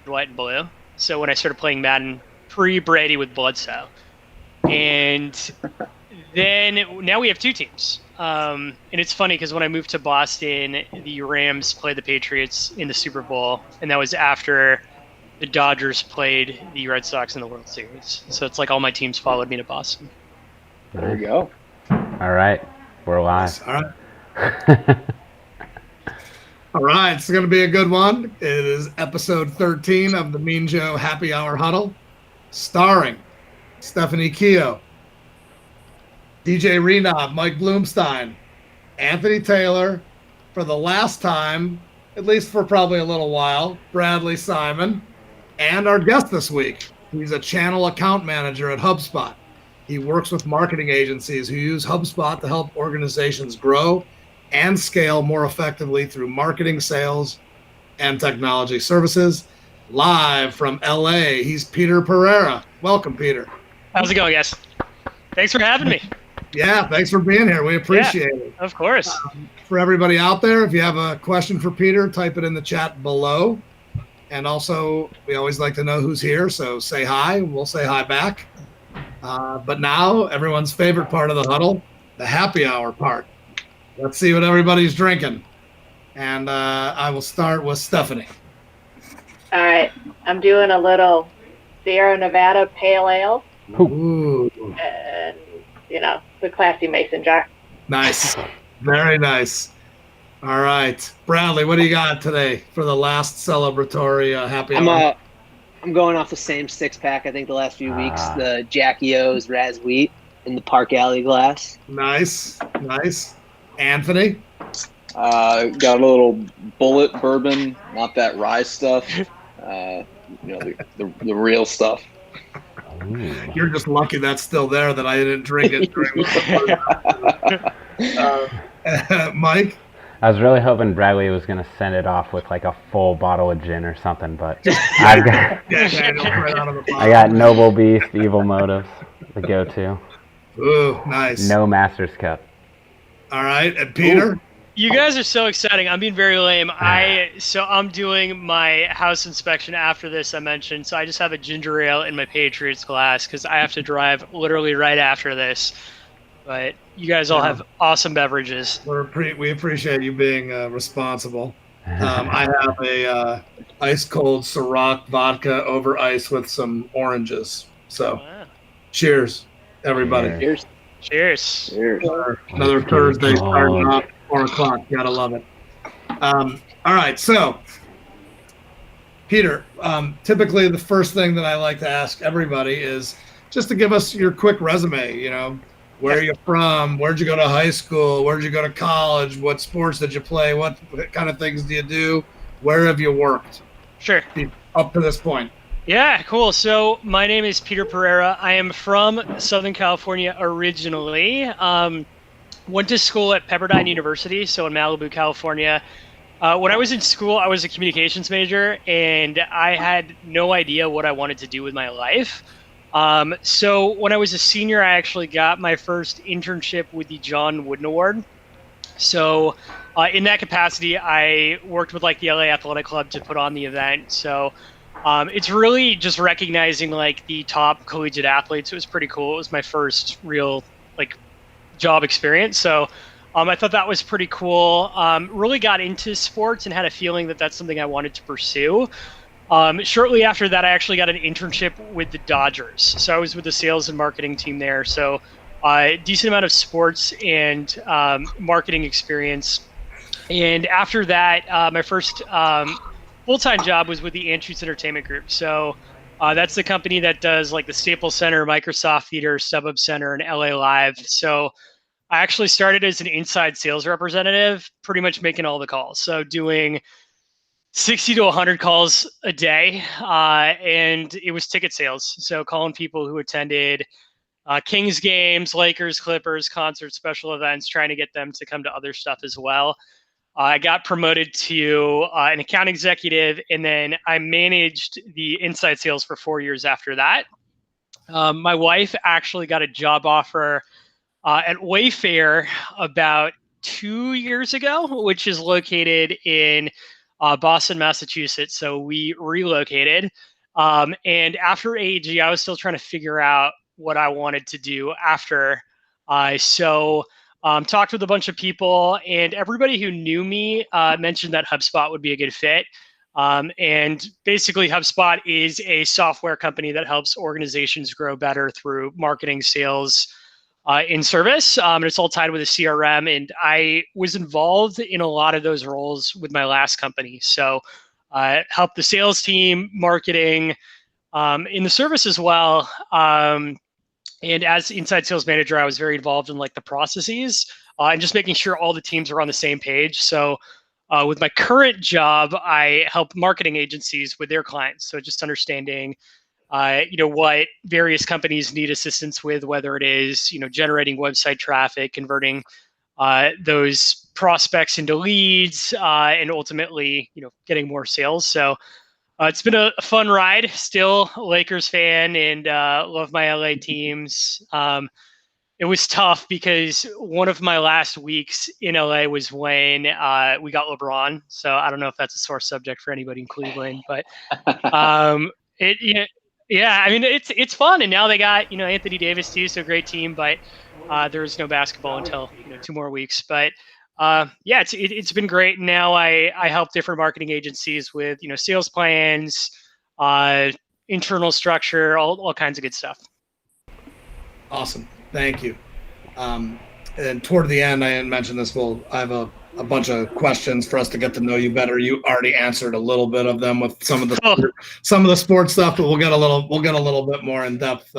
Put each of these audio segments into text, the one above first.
white, and blue. So when I started playing Madden pre-Brady with Bledsoe. And then now we have two teams. And it's funny because when I moved to Boston, the Rams played the Patriots in the Super Bowl, and that was after the Dodgers played the Red Sox in the World Series. So it's like all my teams followed me to Boston. There you go. All right, we're live. All right. All right, it's going to be a good one. It is episode 13 of the Mean Joe Happy Hour Huddle, starring Stephanie Keogh, DJ Renob, Mike Bloomstein, Anthony Taylor, for the last time, at least for probably a little while, Bradley Simon, and our guest this week. He's a channel account manager at HubSpot. He works with marketing agencies who use HubSpot to help organizations grow and scale more effectively through marketing, sales, and technology services. Live from LA, he's Peter Pereira. Welcome, Peter. How's it going, guys? Thanks for having me. Yeah, thanks for being here. We appreciate it. Of course. For everybody out there, if you have a question for Peter, type it in the chat below. And also, we always like to know who's here, so say hi. We'll say hi back. But now, everyone's favorite part of the huddle, the happy hour part. Let's see what everybody's drinking. And I will start with Stephanie. All right. I'm doing a little Sierra Nevada Pale Ale. Ooh. And, the classy mason jar. Nice. Very nice. All right. Bradley, what do you got today for the last celebratory happy hour? I'm going off the same six-pack, I think, the last few weeks. The Jackie O's Raz Wheat in the Park Alley glass. Nice. Anthony? Got a little Bullet bourbon, not that rye stuff. The real stuff. You're just lucky that's still there, that I didn't drink it during Mike? I was really hoping Bradley was going to send it off with like a full bottle of gin or something, but I got Noble Beast, Evil Motives, the go-to. Ooh, nice. No Master's Cup. All right, and Peter? Ooh. You guys are so exciting. I'm being very lame. So I'm doing my house inspection after this, I mentioned. So I just have a ginger ale in my Patriots glass because I have to drive literally right after this. But you guys all have awesome beverages. We appreciate you being responsible. I have a ice cold Ciroc vodka over ice with some oranges. So, Cheers, everybody. Cheers. Another Thursday starting off 4 o'clock. Gotta love it. All right, so Peter, typically the first thing that I like to ask everybody is just to give us your quick resume. Where are you from? Where'd you go to high school? Where'd you go to college? What sports did you play? What kind of things do you do? Where have you worked? Sure. Up to this point. Yeah, cool. So my name is Peter Pereira. I am from Southern California originally. Went to school at Pepperdine University, so in Malibu, California. When I was in school, I was a communications major, and I had no idea what I wanted to do with my life. So when I was a senior, I actually got my first internship with the John Wooden Award. So in that capacity, I worked with the LA Athletic Club to put on the event. So it's really just recognizing the top collegiate athletes. It was pretty cool. It was my first real job experience. So I thought that was pretty cool. Really got into sports and had a feeling that that's something I wanted to pursue. Shortly after that, I actually got an internship with the Dodgers. So I was with the sales and marketing team there. So a decent amount of sports and marketing experience. And after that, my first full-time job was with the Anschutz Entertainment Group. So that's the company that does the Staples Center, Microsoft Theater, StubHub Center, and LA Live. So I actually started as an inside sales representative, pretty much making all the calls. So doing 60 to 100 calls a day, and it was ticket sales. So calling people who attended Kings games, Lakers, Clippers, concerts, special events, trying to get them to come to other stuff as well. I got promoted to an account executive, and then I managed the inside sales for 4 years after that. My wife actually got a job offer at Wayfair about 2 years ago, which is located in Boston, Massachusetts. So we relocated. And after AEG, I was still trying to figure out what I wanted to do after. Talked with a bunch of people, and everybody who knew me mentioned that HubSpot would be a good fit. And basically, HubSpot is a software company that helps organizations grow better through marketing, sales, in service. And it's all tied with a CRM. And I was involved in a lot of those roles with my last company. So helped the sales team, marketing, in the service as well. And as inside sales manager, I was very involved in like the processes and just making sure all the teams are on the same page. So with my current job, I help marketing agencies with their clients. So just understanding, what various companies need assistance with, whether it is, generating website traffic, converting those prospects into leads, and ultimately, getting more sales. So it's been a fun ride. Still a Lakers fan and love my LA teams. It was tough because one of my last weeks in LA was when we got LeBron. So I don't know if that's a sore subject for anybody in Cleveland, but yeah, I mean it's fun. And now they got Anthony Davis too, so great team. But there's no basketball until 2 more weeks. But yeah, it's been great. Now I help different marketing agencies with sales plans, internal structure, all kinds of good stuff. Awesome. Thank you. And toward the end, I didn't mention this. I have a bunch of questions for us to get to know you better. You already answered a little bit of them with some of the sports stuff, but we'll get a little bit more in depth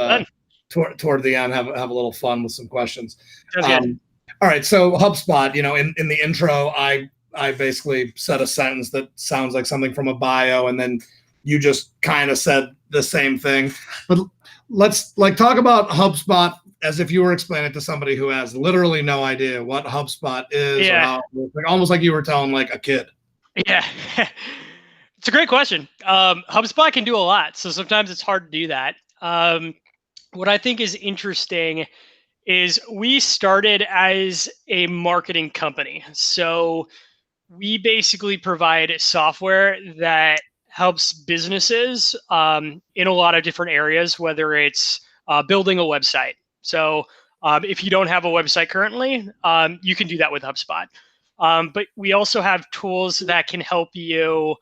toward the end. Have a little fun with some questions. All right. So HubSpot, in the intro, I basically said a sentence that sounds like something from a bio, and then you just kind of said the same thing. But let's talk about HubSpot as if you were explaining it to somebody who has literally no idea what HubSpot is. Yeah. Almost like you were telling like a kid. Yeah. It's a great question. HubSpot can do a lot. So sometimes it's hard to do that. What I think is interesting is we started as a marketing company. So we basically provide software that helps businesses in a lot of different areas, whether it's building a website. So if you don't have a website currently, you can do that with HubSpot. But we also have tools that can help you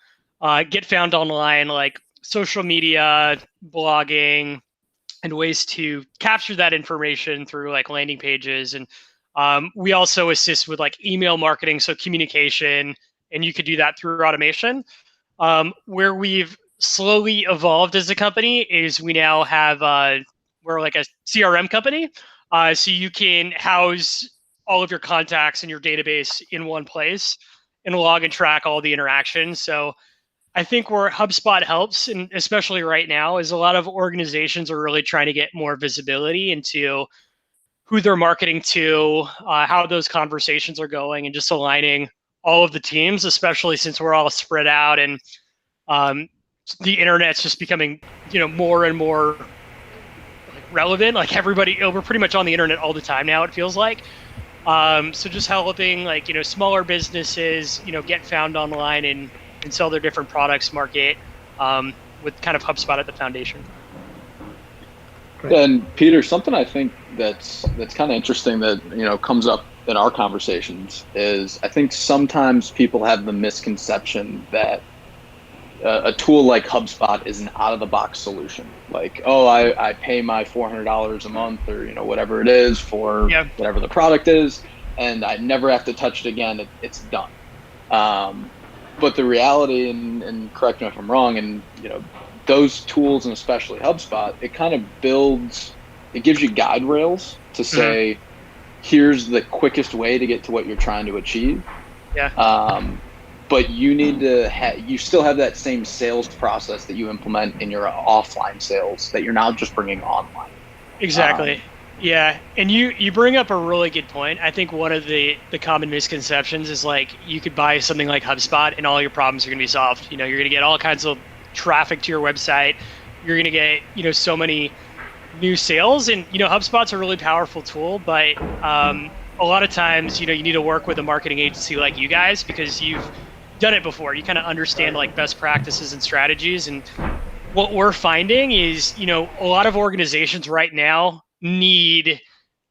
get found online, like social media, blogging, and ways to capture that information through like landing pages. And we also assist with like email marketing, so communication, and you could do that through automation. Where we've slowly evolved as a company is we now have we're like a CRM company, so you can house all of your contacts in your database in one place and log and track all the interactions. So I think where HubSpot helps, and especially right now, is a lot of organizations are really trying to get more visibility into who they're marketing to, how those conversations are going, and just aligning all of the teams, especially since we're all spread out and the internet's just becoming, more and more relevant. Like everybody, we're pretty much on the internet all the time now, it feels like. So just helping like, smaller businesses, get found online and sell their different products, market, with kind of HubSpot at the foundation. And Peter, something I think that's kind of interesting that comes up in our conversations is I think sometimes people have the misconception that a tool like HubSpot is an out-of-the-box solution. Like, I pay my $400 a month or whatever it is for whatever the product is, and I never have to touch it again. It's done. But the reality, and correct me if I'm wrong, and those tools, and especially HubSpot, it kind of gives you guide rails to say, here's the quickest way to get to what you're trying to achieve. Yeah. But you need to you still have that same sales process that you implement in your offline sales that you're now just bringing online. Exactly. Yeah. And you bring up a really good point. I think one of the common misconceptions is like you could buy something like HubSpot and all your problems are going to be solved. You're going to get all kinds of traffic to your website. You're going to get, so many new sales. And, HubSpot's a really powerful tool, but a lot of times, you need to work with a marketing agency like you guys because you've done it before. You kind of understand like best practices and strategies. And what we're finding is, a lot of organizations right now need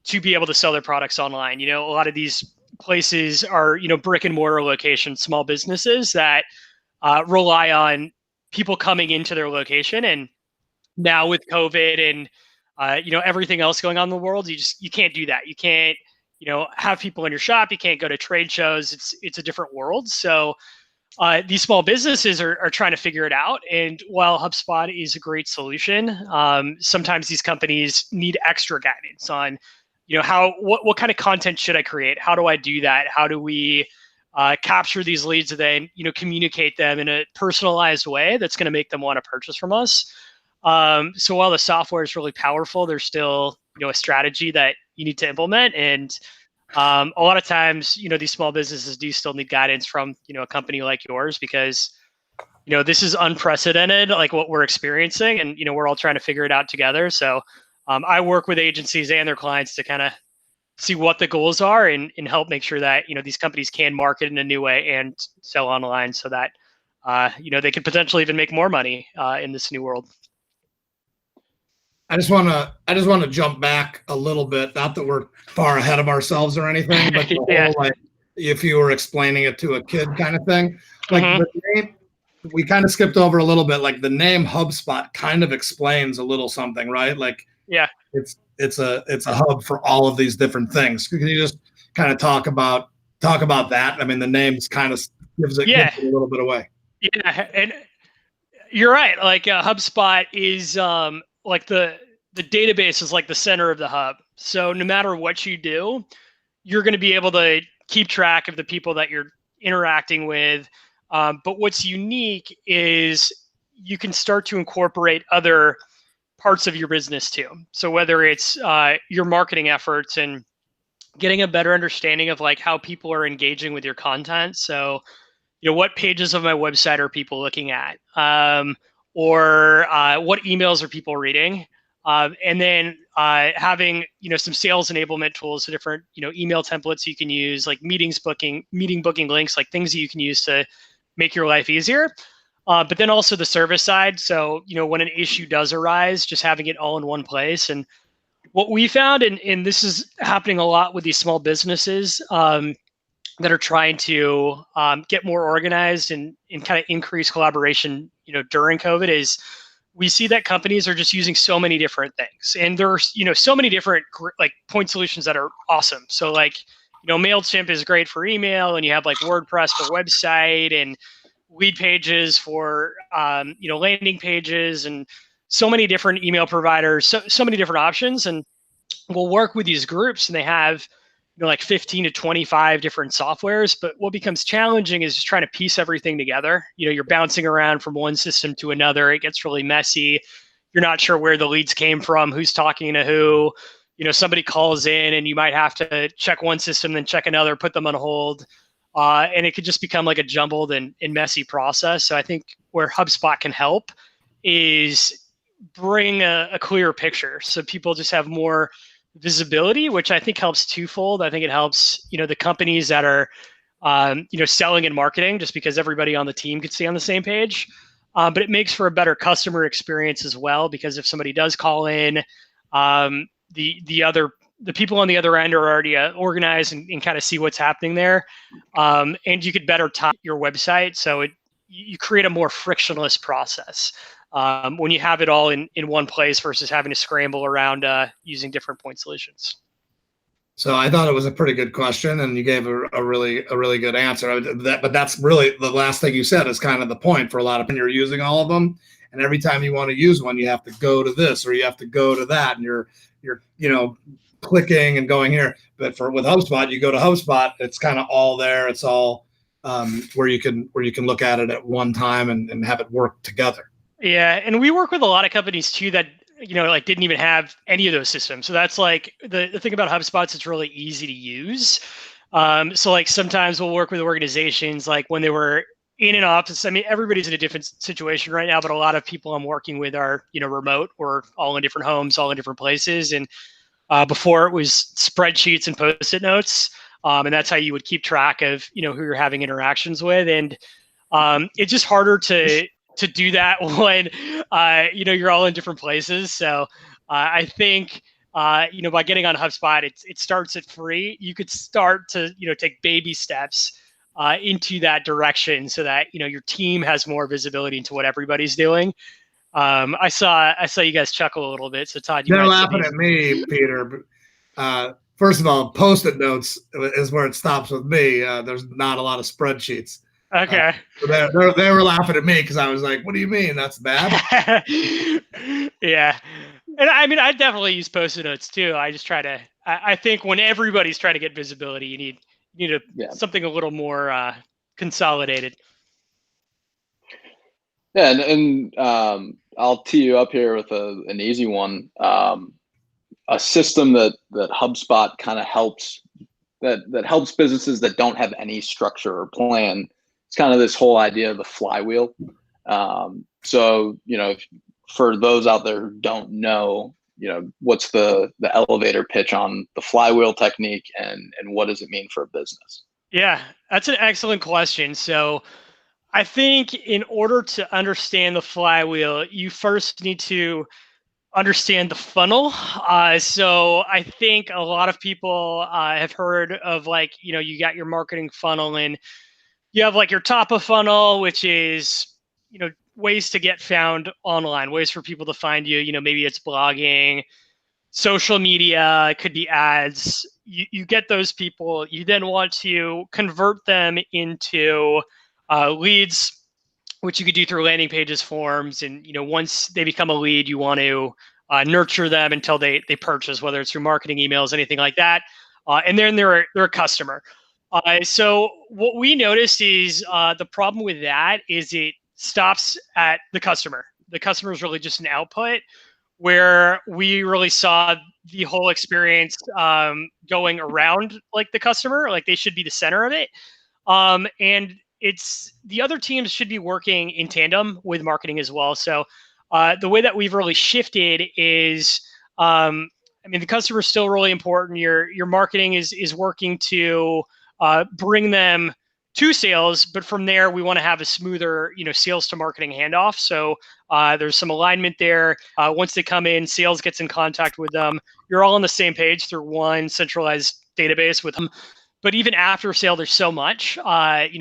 to be able to sell their products online. A lot of these places are, brick and mortar locations, small businesses that rely on people coming into their location. And now with COVID and everything else going on in the world, you can't do that. You can't have people in your shop. You can't go to trade shows. It's a different world. So these small businesses are trying to figure it out. And while HubSpot is a great solution, sometimes these companies need extra guidance on what kind of content should I create? How do I do that? How do we capture these leads and then communicate them in a personalized way that's going to make them want to purchase from us? So while the software is really powerful, there's still a strategy that you need to implement. And a lot of times, these small businesses do still need guidance from a company like yours, because this is unprecedented, like what we're experiencing, and we're all trying to figure it out together. So I work with agencies and their clients to kind of see what the goals are and help make sure that these companies can market in a new way and sell online, so that they could potentially even make more money in this new world. I just want to jump back a little bit. Not that we're far ahead of ourselves or anything, but the whole, like, if you were explaining it to a kid kind of thing, like the name, we kind of skipped over a little bit. Like the name HubSpot kind of explains a little something, right? Like, it's a hub for all of these different things. Can you just kind of talk about that? I mean, the name's kind of gives it a little bit away. Yeah, and you're right. Like HubSpot is like the database is like the center of the hub. So no matter what you do, you're going to be able to keep track of the people that you're interacting with. But what's unique is you can start to incorporate other parts of your business too. So whether it's your marketing efforts and getting a better understanding of like how people are engaging with your content. So, what pages of my website are people looking at? Or what emails are people reading? And then having some sales enablement tools, so different email templates you can use, like meeting booking links, like things that you can use to make your life easier. But then also the service side. So when an issue does arise, just having it all in one place. And what we found, and this is happening a lot with these small businesses that are trying to get more organized and kind of increase collaboration, during COVID, is we see that companies are just using so many different things, and there's so many different like point solutions that are awesome. So like MailChimp is great for email, and you have like WordPress for website and lead pages for landing pages, and so many different email providers, so many different options. And we'll work with these groups, and they have like 15 to 25 different softwares. But what becomes challenging is just trying to piece everything together. You're bouncing around from one system to another. It gets really messy. You're not sure where the leads came from, who's talking to who. Somebody calls in and you might have to check one system, then check another, put them on hold. And it could just become like a jumbled and messy process. So I think where HubSpot can help is bring a clearer picture, so people just have more visibility, which I think helps twofold. I think it helps, the companies that are, selling and marketing, just because everybody on the team could stay on the same page. But it makes for a better customer experience as well, because if somebody does call in, the people on the other end are already organized and kind of see what's happening there. And you could better time your website. So you create a more frictionless process when you have it all in one place versus having to scramble around using different point solutions. So I thought it was a pretty good question, and you gave a really good answer. But that's really the last thing you said is kind of the point for a lot of people. You're using all of them, and every time you want to use one, you have to go to this or you have to go to that, and you're clicking and going here. But with HubSpot, you go to HubSpot, it's kind of all there. It's all where you can look at it at one time and have it work together. Yeah, and we work with a lot of companies too that like didn't even have any of those systems. So that's like the thing about HubSpot is it's really easy to use. So like sometimes we'll work with organizations like when they were in an office. I mean, everybody's in a different situation right now, but a lot of people I'm working with are remote or all in different homes, all in different places. And before it was spreadsheets and Post-it notes. And that's how you would keep track of, who you're having interactions with. And it's just harder to do that when, you're all in different places. So I think, by getting on HubSpot, it starts at free. You could start to, take baby steps into that direction so that, your team has more visibility into what everybody's doing. I saw you guys chuckle a little bit. So Todd, they're laughing at me, Peter. First of all, Post-it notes is where it stops with me. There's not a lot of spreadsheets. Okay. So they were laughing at me because I was like, "What do you mean? That's bad?" Yeah, and I mean, I definitely use Post-it notes too. I just try to. I think when everybody's trying to get visibility, you need something a little more consolidated. Yeah, and I'll tee you up here with an easy one. A system that HubSpot kind of helps that helps businesses that don't have any structure or plan. It's kind of this whole idea of the flywheel. So, for those out there who don't know, what's the elevator pitch on the flywheel technique and what does it mean for a business? Yeah, that's an excellent question. So I think in order to understand the flywheel, you first need to understand the funnel. So I think a lot of people have heard of you got your marketing funnel and you have your top of funnel, which is, ways to get found online, ways for people to find you. Maybe it's blogging, social media, it could be ads. You get those people. You then want to convert them into leads, which you could do through landing pages, forms, and once they become a lead, you want to nurture them until they purchase, whether it's through marketing emails, anything like that, and then they're a customer. So what we noticed is the problem with that is it stops at the customer. The customer is really just an output, where we really saw the whole experience going around the customer, they should be the center of it. And it's the other teams should be working in tandem with marketing as well. So the way that we've really shifted is, the customer is still really important. Your marketing is working to bring them to sales, but from there we want to have a smoother, sales to marketing handoff. So there's some alignment there. Once they come in, sales gets in contact with them. You're all on the same page through one centralized database with them. But even after sale, there's so much.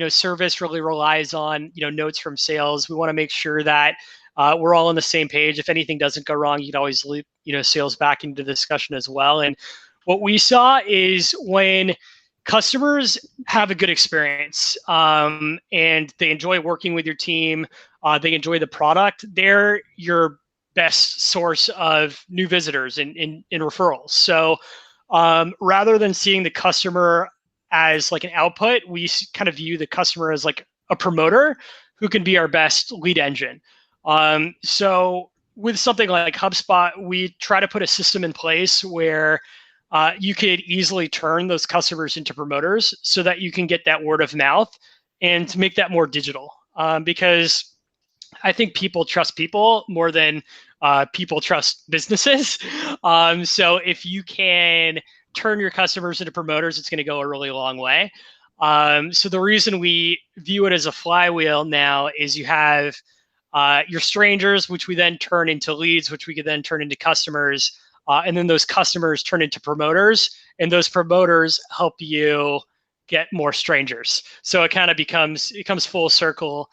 Service really relies on notes from sales. We want to make sure that we're all on the same page. If anything doesn't go wrong, you can always loop sales back into the discussion as well. And what we saw is when customers have a good experience and they enjoy working with your team, they enjoy the product, they're your best source of new visitors and referrals. So rather than seeing the customer as an output, we kind of view the customer as a promoter who can be our best lead engine. So with something like HubSpot, we try to put a system in place where you could easily turn those customers into promoters so that you can get that word of mouth and to make that more digital. Because I think people trust people more than people trust businesses. So if you can turn your customers into promoters, it's going to go a really long way. So the reason we view it as a flywheel now is you have your strangers, which we then turn into leads, which we could then turn into customers. And then those customers turn into promoters, and those promoters help you get more strangers. So it kind of comes full circle,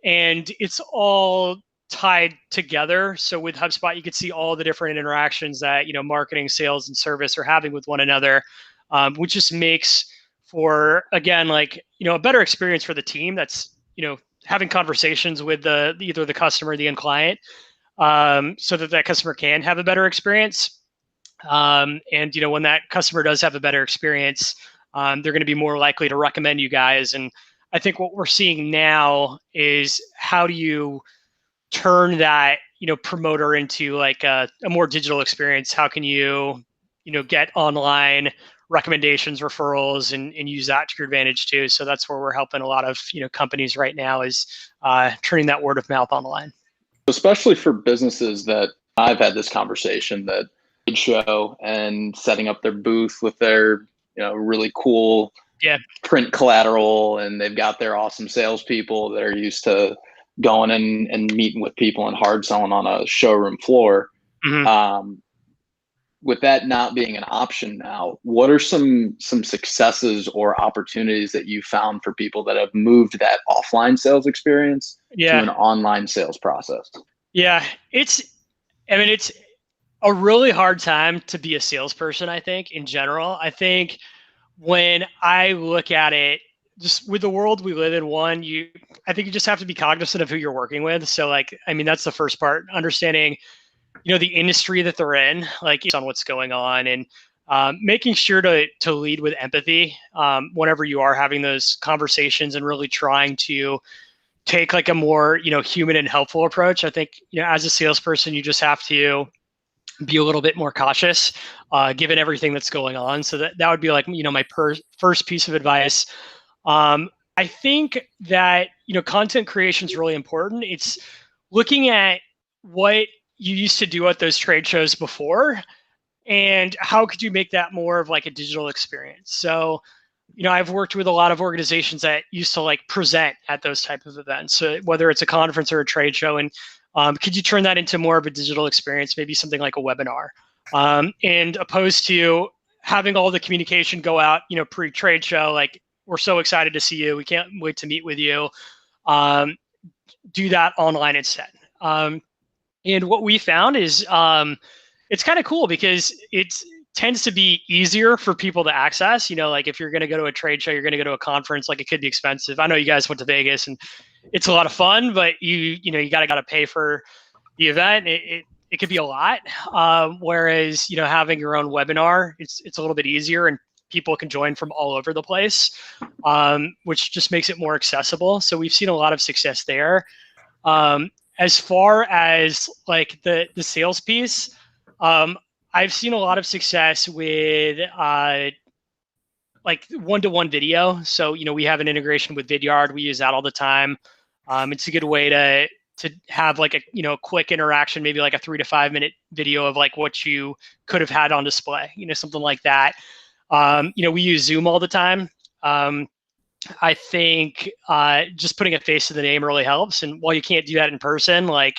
and it's all tied together. So with HubSpot, you could see all the different interactions that marketing, sales, and service are having with one another, which just makes for, again, a better experience for the team that's having conversations with either the customer or the end client, so that customer can have a better experience. And when that customer does have a better experience, they're going to be more likely to recommend you guys. And I think what we're seeing now is, how do you turn that promoter into a more digital experience? How can you get online recommendations, referrals, and use that to your advantage too? So that's where we're helping a lot of companies right now, is turning that word of mouth online. Especially for businesses that I've had this conversation, that show and setting up their booth with their really cool print collateral, and they've got their awesome salespeople that are used to going in and meeting with people and hard selling on a showroom floor. Mm-hmm. With that not being an option now, what are some successes or opportunities that you found for people that have moved that offline sales experience to an online sales process? Yeah, it's a really hard time to be a salesperson, I think, in general. I think when I look at it, just with the world we live in, I think you just have to be cognizant of who you're working with. So that's the first part, understanding, the industry that they're in, like on what's going on, and making sure to lead with empathy whenever you are having those conversations, and really trying to take like a more, human and helpful approach. I think, as a salesperson, you just have to be a little bit more cautious given everything that's going on. So that would be like, my first piece of advice. I think that, content creation is really important. It's looking at what you used to do at those trade shows before, and how could you make that more of like a digital experience. So, I've worked with a lot of organizations that used to like present at those type of events. So whether it's a conference or a trade show, and could you turn that into more of a digital experience, maybe something like a webinar, and opposed to having all the communication go out, pre-trade show, like, we're so excited to see you, we can't wait to meet with you. Do that online instead. And what we found is it's kind of cool because it tends to be easier for people to access. Like if you're going to go to a trade show, you're going to go to a conference, like it could be expensive. I know you guys went to Vegas and it's a lot of fun, but you gotta pay for the event. It could be a lot. Whereas having your own webinar, it's a little bit easier, and people can join from all over the place, which just makes it more accessible. So we've seen a lot of success there. As far as like the sales piece, I've seen a lot of success with like one-to-one video. So, we have an integration with Vidyard. We use that all the time. It's a good way to have like a, quick interaction, maybe like a 3 to 5 minute video of like what you could have had on display, something like that. We use Zoom all the time. I think just putting a face to the name really helps. And while you can't do that in person, like,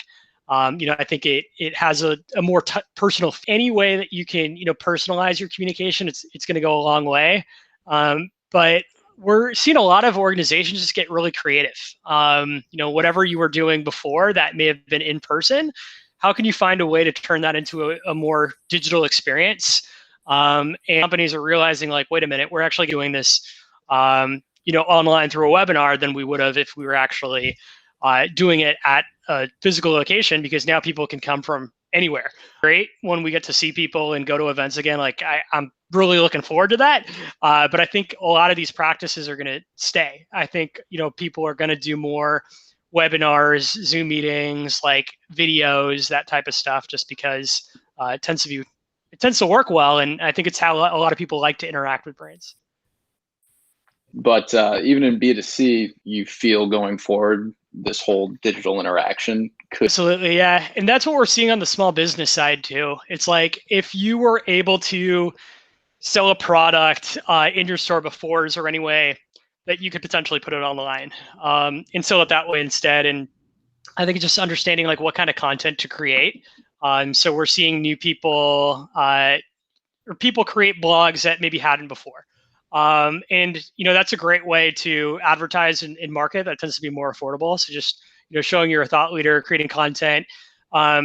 I think it has a more personal, any way that you can, personalize your communication, it's going to go a long way. But we're seeing a lot of organizations just get really creative. Whatever you were doing before that may have been in person, how can you find a way to turn that into a more digital experience? And companies are realizing like, wait a minute, we're actually doing this, online through a webinar than we would have if we were actually doing it at a physical location, because now people can come from anywhere. Great when we get to see people and go to events again. Like I'm really looking forward to that. But I think a lot of these practices are going to stay. I think, people are going to do more webinars, Zoom meetings, like videos, that type of stuff, just because it tends to work well. And I think it's how a lot of people like to interact with brands. But even in B2C, you feel going forward, this whole digital interaction could. Absolutely, yeah. And that's what we're seeing on the small business side too. It's like if you were able to sell a product in your store before, is there any way that you could potentially put it online and sell it that way instead? And I think it's just understanding like what kind of content to create. So we're seeing new people or people create blogs that maybe hadn't before. And that's a great way to advertise and market. That tends to be more affordable. So just showing you're a thought leader, creating content.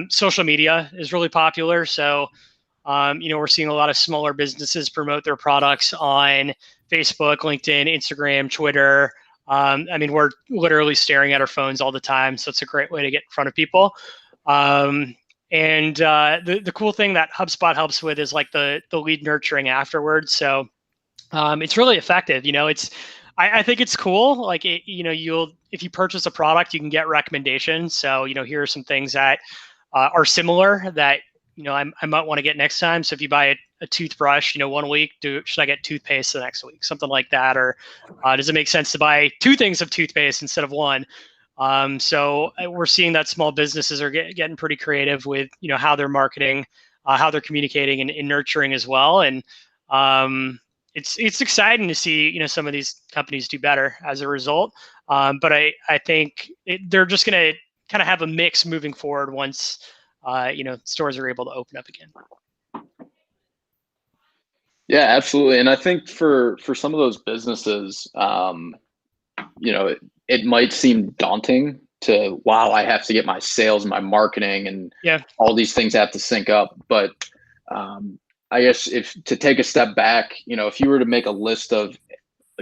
Social media is really popular. So we're seeing a lot of smaller businesses promote their products on Facebook, LinkedIn, Instagram, Twitter. We're literally staring at our phones all the time, so it's a great way to get in front of people. And the cool thing that HubSpot helps with is like the lead nurturing afterwards. So it's really effective. I think it's cool. Like if you purchase a product, you can get recommendations. So here are some things that are similar that I might want to get next time. So if you buy a toothbrush, 1 week, should I get toothpaste the next week? Something like that. Or does it make sense to buy 2 things of toothpaste instead of 1? So we're seeing that small businesses are getting pretty creative with how they're marketing, how they're communicating and nurturing as well. And it's exciting to see some of these companies do better as a result. But I think they're just going to kind of have a mix moving forward once stores are able to open up again. Yeah, absolutely. And I think for some of those businesses, it might seem daunting to, wow, I have to get my sales, my marketing, and all these things have to sync up. But I guess if to take a step back, if you were to make a list of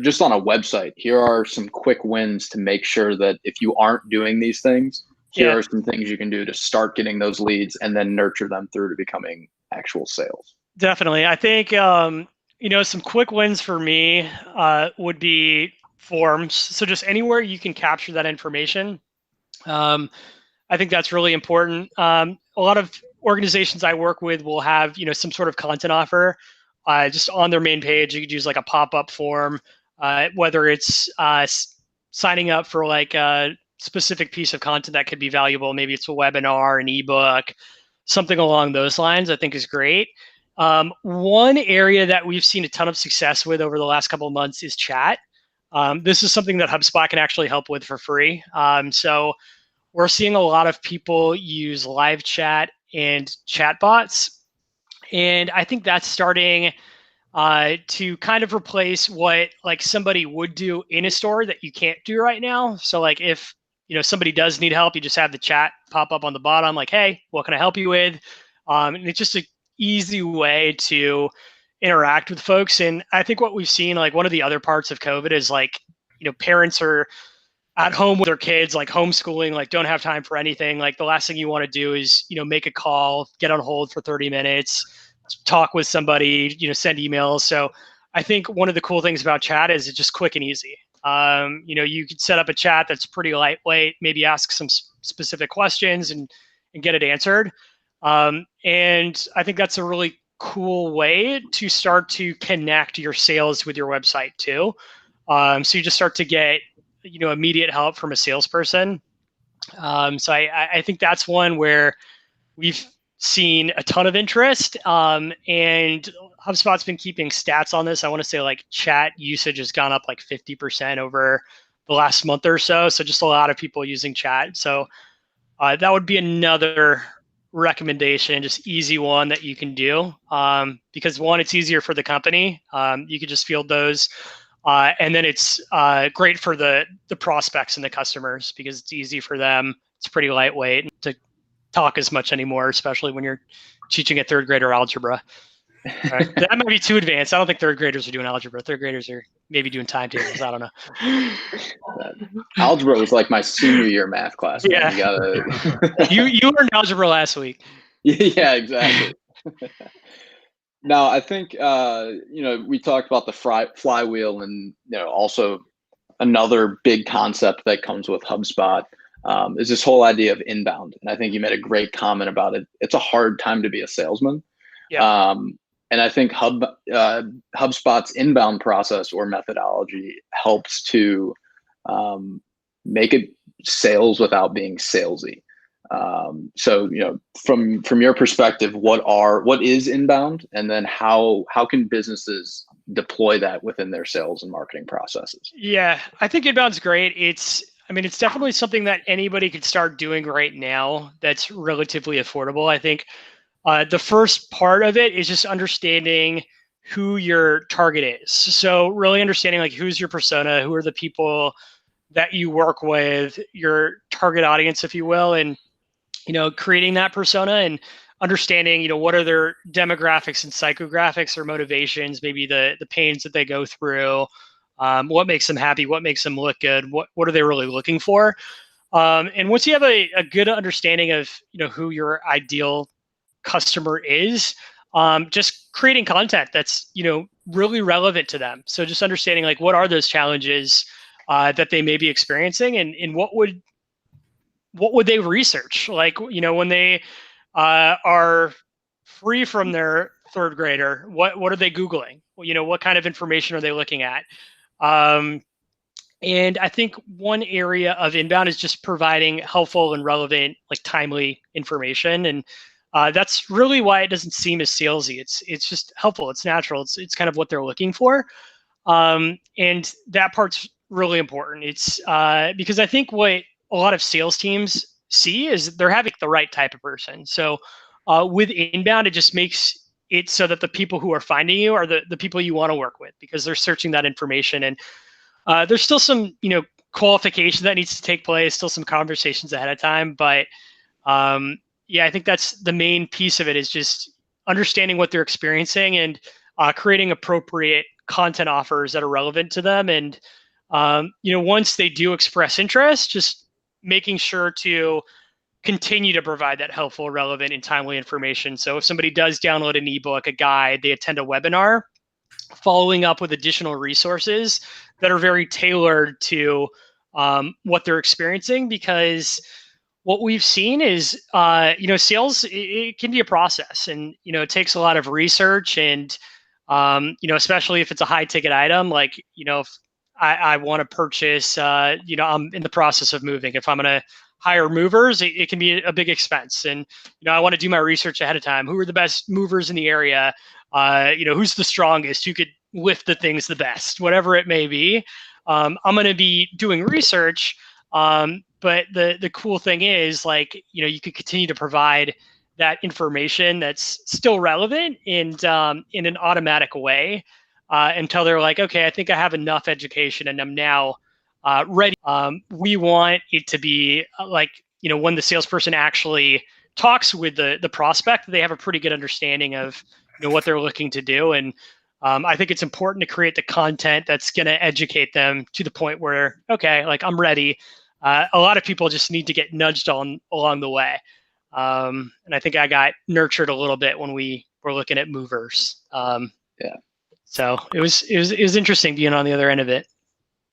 just on a website, here are some quick wins to make sure that if you aren't doing these things, here are some things you can do to start getting those leads and then nurture them through to becoming actual sales. Definitely. I think, some quick wins for me would be forms. So just anywhere you can capture that information. I think that's really important. A lot of organizations I work with will have, some sort of content offer just on their main page. You could use like a pop-up form, whether it's signing up for like a specific piece of content that could be valuable. Maybe it's a webinar, an ebook, something along those lines, I think is great. One area that we've seen a ton of success with over the last couple of months is chat. This is something that HubSpot can actually help with for free. So we're seeing a lot of people use live chat and chatbots. And I think that's starting to kind of replace what like somebody would do in a store that you can't do right now. So like if somebody does need help, you just have the chat pop up on the bottom like, hey, what can I help you with? And it's just an easy way to interact with folks. And I think what we've seen, like one of the other parts of COVID is like, parents are at home with their kids, like homeschooling, like don't have time for anything. Like the last thing you want to do is, make a call, get on hold for 30 minutes, talk with somebody, send emails. So I think one of the cool things about chat is it's just quick and easy. You could set up a chat that's pretty lightweight, maybe ask some specific questions and get it answered. And I think that's a really cool way to start to connect your sales with your website too. So you just start to get immediate help from a salesperson. So I think that's one where we've seen a ton of interest. And HubSpot's been keeping stats on this. I want to say like chat usage has gone up like 50% over the last month or so. So just a lot of people using chat. So that would be another recommendation, just easy one that you can do. Because one, it's easier for the company. You could just field those. And then it's great for the prospects and the customers because it's easy for them. It's pretty lightweight to talk as much anymore, especially when you're teaching a third grader algebra. Right. That might be too advanced. I don't think third graders are doing algebra. Third graders are maybe doing timetables. I don't know. Algebra was like my senior year math class. Yeah. You learned algebra last week. Yeah, exactly. Now, I think, we talked about the flywheel and, also another big concept that comes with HubSpot is this whole idea of inbound. And I think you made a great comment about it. It's a hard time to be a salesman. Yeah. And I think HubSpot's inbound process or methodology helps to make it sales without being salesy. So, from your perspective, what is inbound, and then how can businesses deploy that within their sales and marketing processes? Yeah, I think inbound's great. It's definitely something that anybody could start doing right now that's relatively affordable. I think the first part of it is just understanding who your target is. So really understanding like who's your persona, who are the people that you work with, your target audience, if you will, and creating that persona and understanding, what are their demographics and psychographics or motivations, maybe the pains that they go through, what makes them happy, what makes them look good, what are they really looking for. And once you have a good understanding of, who your ideal customer is, just creating content that's, really relevant to them. So just understanding like, what are those challenges that they may be experiencing and what would they research? Like, when they are free from their third grader, what are they Googling? What kind of information are they looking at? And I think one area of inbound is just providing helpful and relevant, like timely information. And That's really why it doesn't seem as salesy. It's just helpful. It's natural. It's kind of what they're looking for, and that part's really important. It's because I think what a lot of sales teams see is they're having the right type of person. So with inbound, it just makes it so that the people who are finding you are the people you want to work with, because they're searching that information. And there's still some qualification that needs to take place, still some conversations ahead of time, but yeah, I think that's the main piece of it, is just understanding what they're experiencing and creating appropriate content offers that are relevant to them. And once they do express interest, just making sure to continue to provide that helpful, relevant, and timely information. So if somebody does download an ebook, a guide, they attend a webinar, following up with additional resources that are very tailored to what they're experiencing. Because what we've seen is, sales, it can be a process, and, it takes a lot of research, and, especially if it's a high ticket item, like, if I want to purchase, I'm in the process of moving. If I'm going to hire movers, it can be a big expense. And, I want to do my research ahead of time. Who are the best movers in the area? Who's the strongest? Who could lift the things the best? Whatever it may be. I'm going to be doing research. But the cool thing is, like, you could continue to provide that information that's still relevant and in an automatic way until they're like, okay, I think I have enough education and I'm now ready. We want it to be like, when the salesperson actually talks with the prospect, they have a pretty good understanding of what they're looking to do. And I think it's important to create the content that's going to educate them to the point where, okay, like, I'm ready. A lot of people just need to get nudged on along the way. And I think I got nurtured a little bit when we were looking at movers. Yeah. So it was interesting being on the other end of it.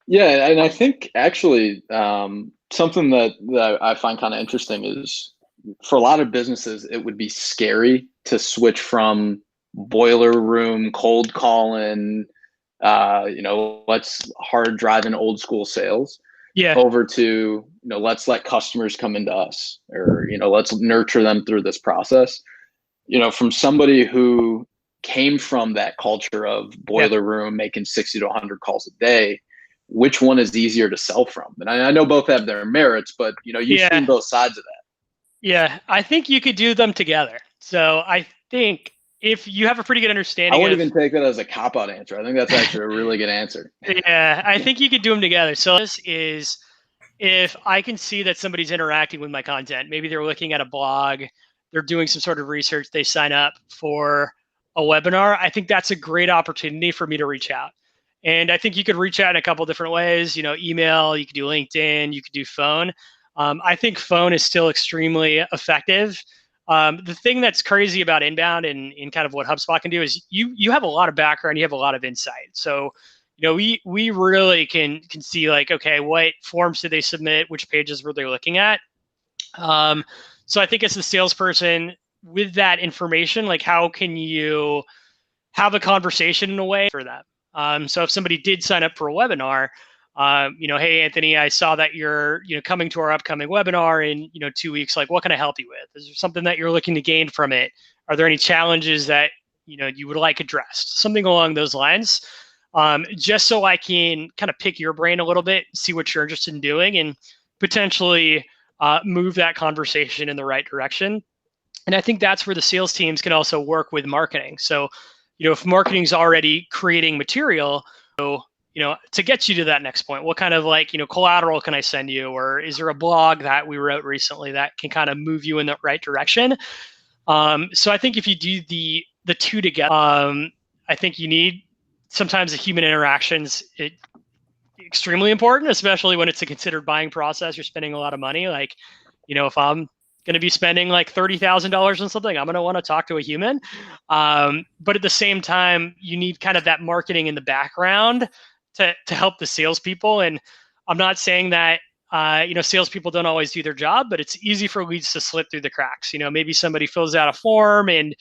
Yeah, and I think actually something that I find kind of interesting is, for a lot of businesses, it would be scary to switch from boiler room, cold calling, let's hard driving old school sales, over to, let's let customers come into us, or, let's nurture them through this process. From somebody who came from that culture of boiler room, making 60 to 100 calls a day, which one is easier to sell from? And I know both have their merits, but you've seen both sides of that. Yeah, I think you could do them together. So I think if you have a pretty good understanding, I wouldn't even take that as a cop-out answer. I think that's actually a really good answer. Yeah, I think you could do them together. So this is, if I can see that somebody's interacting with my content, maybe they're looking at a blog, they're doing some sort of research, they sign up for a webinar, I think that's a great opportunity for me to reach out. And I think you could reach out in a couple different ways, email, you could do LinkedIn, you could do phone. I think phone is still extremely effective. The thing that's crazy about inbound and kind of what HubSpot can do is you have a lot of background, you have a lot of insight. So, we really can see, like, okay, what forms did they submit? Which pages were they looking at? So I think as a salesperson, with that information, like, how can you have a conversation in a way for them? So if somebody did sign up for a webinar, hey, Anthony, I saw that you're, coming to our upcoming webinar in, 2 weeks. Like, what can I help you with? Is there something that you're looking to gain from it? Are there any challenges that, you would like addressed? Something along those lines. Just so I can kind of pick your brain a little bit, see what you're interested in doing, and potentially move that conversation in the right direction. And I think that's where the sales teams can also work with marketing. So, if marketing's already creating material, to get you to that next point, what kind of, like, collateral can I send you? Or is there a blog that we wrote recently that can kind of move you in the right direction? So I think if you do the two together, I think you need sometimes the human interactions. Extremely important, especially when it's a considered buying process. You're spending a lot of money. Like, if I'm going to be spending like $30,000 on something, I'm going to want to talk to a human. But at the same time, you need kind of that marketing in the background to help the salespeople. And I'm not saying that, salespeople don't always do their job, but it's easy for leads to slip through the cracks. Maybe somebody fills out a form and,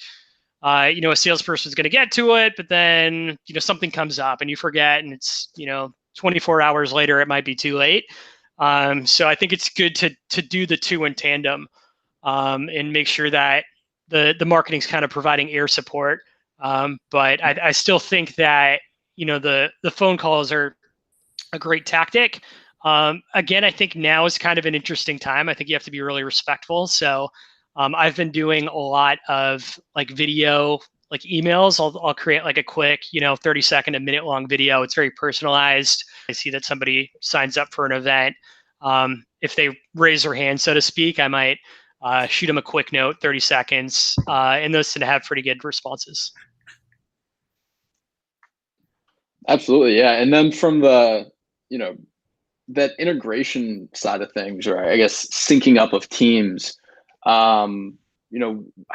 a salesperson is going to get to it, but then, something comes up and you forget, and it's, 24 hours later, it might be too late. So I think it's good to do the two in tandem, and make sure that the marketing's kind of providing air support. But I still think that the phone calls are a great tactic. Again, I think now is kind of an interesting time. I think you have to be really respectful. So I've been doing a lot of like video, like emails. I'll create like a quick 30-second, a minute long video. It's very personalized. I see that somebody signs up for an event. If they raise their hand, so to speak, I might shoot them a quick note, 30 seconds, and those tend to have pretty good responses. Absolutely, yeah. And then from the, that integration side of things, or I guess syncing up of teams, how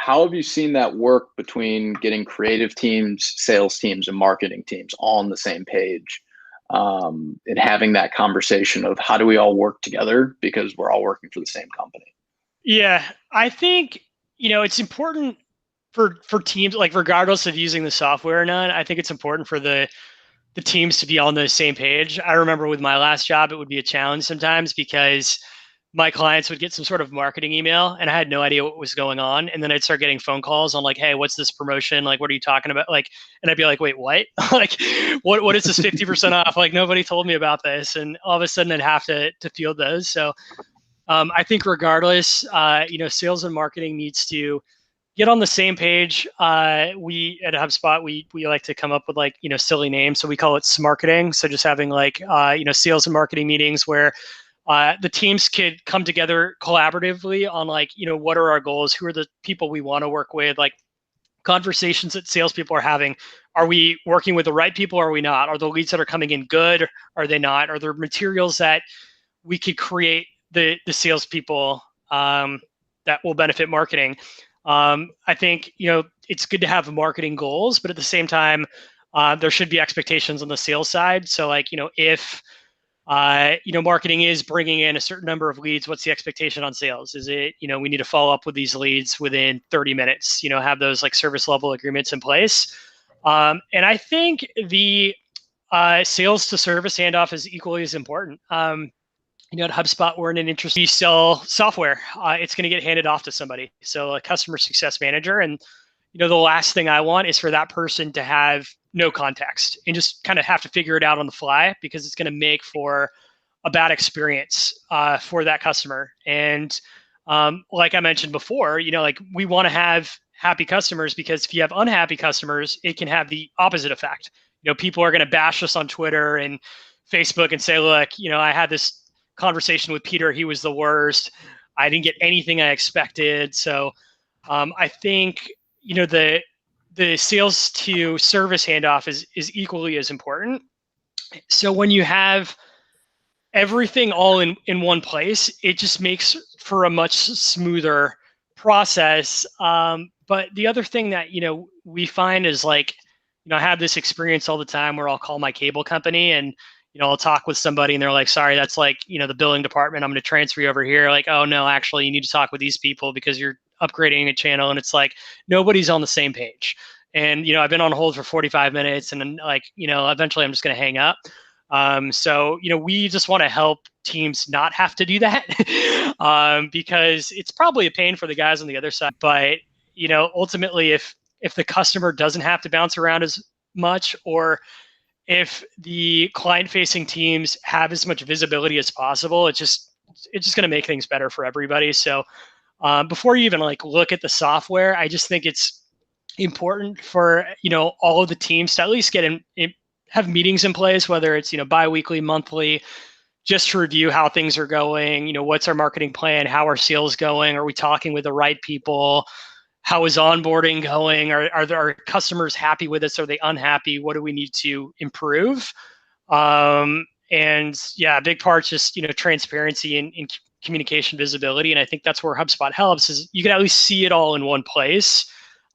have you seen that work between getting creative teams, sales teams, and marketing teams all on the same page, and having that conversation of how do we all work together because we're all working for the same company? Yeah, I think it's important for teams, like regardless of using the software or not. I think it's important for the teams to be on the same page. I remember with my last job, it would be a challenge sometimes because my clients would get some sort of marketing email and I had no idea what was going on. And then I'd start getting phone calls on like, hey, what's this promotion? Like, what are you talking about? Like, and I'd be like, wait, what? Like, what is this 50% off? Like, nobody told me about this. And all of a sudden I'd have to field those. So I think regardless, sales and marketing needs to get on the same page. We at HubSpot, we like to come up with like, silly names. So we call it smarketing. So just having like, sales and marketing meetings where the teams could come together collaboratively on like, what are our goals? Who are the people we want to work with? Like conversations that salespeople are having. Are we working with the right people? Or are we not? Are the leads that are coming in good? Or are they not? Are there materials that we could create the salespeople that will benefit marketing? I think, it's good to have marketing goals, but at the same time, there should be expectations on the sales side. So like, if, marketing is bringing in a certain number of leads, what's the expectation on sales? Is it, we need to follow up with these leads within 30 minutes, have those like service level agreements in place. And I think the sales to service handoff is equally as important. At HubSpot, we're in an interesting, we sell software. It's going to get handed off to somebody. So a customer success manager. And, the last thing I want is for that person to have no context and just kind of have to figure it out on the fly because it's going to make for a bad experience for that customer. And like I mentioned before, like we want to have happy customers because if you have unhappy customers, it can have the opposite effect. People are going to bash us on Twitter and Facebook and say, look, I had this conversation with Peter. He was the worst. I didn't get anything I expected. So I think, the sales to service handoff is equally as important. So when you have everything all in one place, it just makes for a much smoother process. But the other thing that, we find is like, I have this experience all the time where I'll call my cable company and I'll talk with somebody and they're like, sorry, that's like, the billing department. I'm going to transfer you over here. Like, oh no, actually you need to talk with these people because you're upgrading a channel. And it's like, nobody's on the same page. And, I've been on hold for 45 minutes and then like, eventually I'm just going to hang up. So, we just want to help teams not have to do that because it's probably a pain for the guys on the other side. But, ultimately, if the customer doesn't have to bounce around as much, or if the client-facing teams have as much visibility as possible, it's just going to make things better for everybody. So before you even like look at the software, I just think it's important for all of the teams to at least get in, have meetings in place, whether it's bi-weekly, monthly, just to review how things are going. What's our marketing plan? How are sales going? Are we talking with the right people? How is onboarding going? Are our customers happy with us? Are they unhappy? What do we need to improve? And yeah, a big part just transparency and communication visibility. And I think that's where HubSpot helps, is you can at least see it all in one place.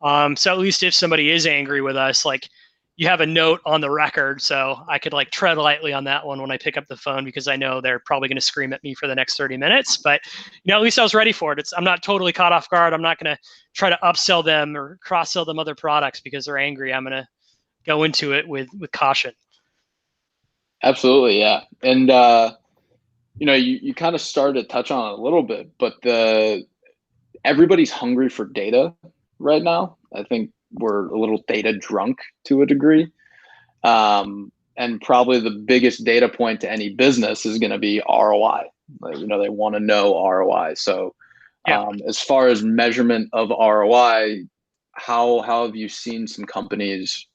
So at least if somebody is angry with us, like you have a note on the record, so I could like tread lightly on that one when I pick up the phone because I know they're probably going to scream at me for the next 30 minutes. But at least I was ready for it. I'm not totally caught off guard. I'm not going to try to upsell them or cross-sell them other products because they're angry. I'm going to go into it with caution. Absolutely, yeah. And you kind of started to touch on it a little bit, but everybody's hungry for data, right now. I think we're a little data drunk to a degree. And probably the biggest data point to any business is going to be ROI. Like, they want to know ROI. So as far as measurement of ROI, how have you seen some companies,